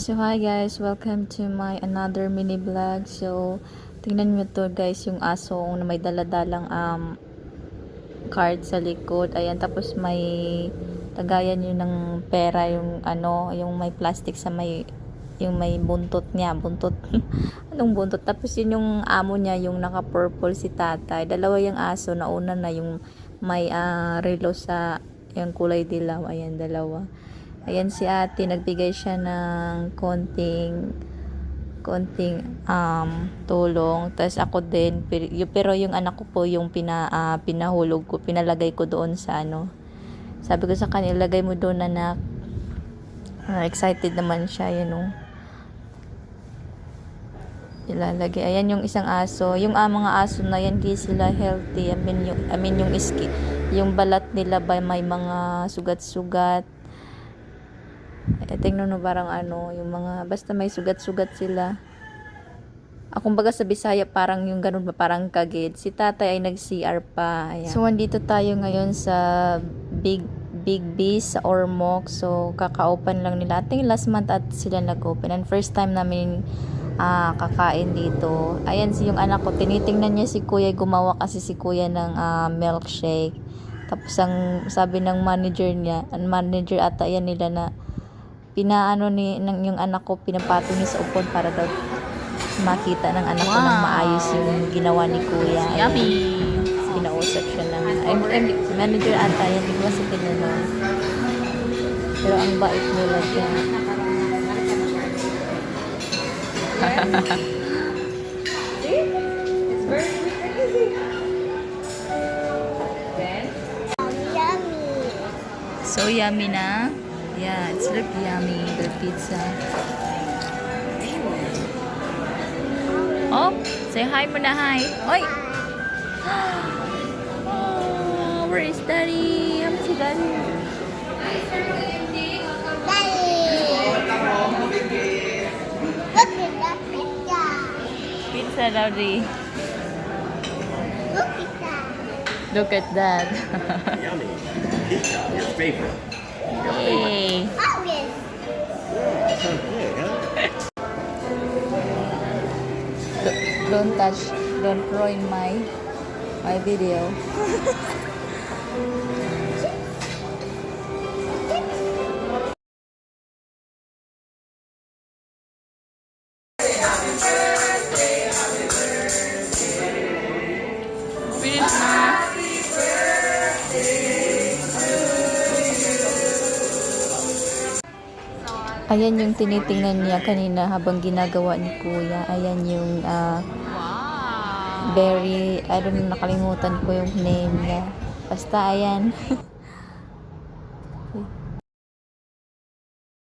So hi guys, welcome to my another mini vlog. So tingnan nyo to guys, yung aso na may daladalang card sa likod. Ayan, tapos may tagayan yun ng pera, yung yung may plastic sa yung may buntot niya, buntot. Anong buntot? Tapos yun yung amo niya, yung naka-purple si tatay. Dalawa yung aso, nauna na yung may relo sa yung kulay dilaw. Ayan, dalawa. Ayan si ate, nagbigay siya ng konting tulong. Tapos ako din, pero yung anak ko po yung pinahulog ko, pinalagay ko doon sa Sabi ko sa kanya, ilagay mo doon anak. Excited naman siya, ilalagay. Ayan yung isang aso. Yung mga aso na yan, di sila healthy. I mean yung balat nila ba may mga sugat-sugat. Tingnan mo parang yung mga, basta may sugat-sugat sila. Kumbaga sa Bisaya parang yung ganun ba, parang kagid. Si tatay ay nag-CR pa. Ayan. So, andito tayo ngayon sa Big B sa Ormoc. So, kaka-open lang nila. I think last month at sila nag-open. And first time namin kakain dito. Ayan yung anak ko. Tinitingnan niya si kuya. Gumawa kasi si kuya ng milkshake. Tapos ang sabi ng manager ata yan nila na yung anak ko, pinapatong niya sa upon para daw makita ng anak ko ng maayos yung ginawa ni kuya. Yummy! Pinausap siya ng manager ata yan, hindi ko kasi tinanong. Pero ang bait nila siya. It's very easy. So yummy na. Yeah, it's look yummy, the pizza. Oh, say hi muna, hi. Oi! Oh, where is daddy? I'm si daddy. Pizza, daddy. Look at that. Yummy. Pizza, your favorite. Hey. So good, huh? Don't touch, don't ruin my video. Finish na. Ayan yung tinitingnan niya kanina habang ginagawa ni kuya. Ayan yung berry, I don't know, nakalimutan ko yung name niya. Basta ayan.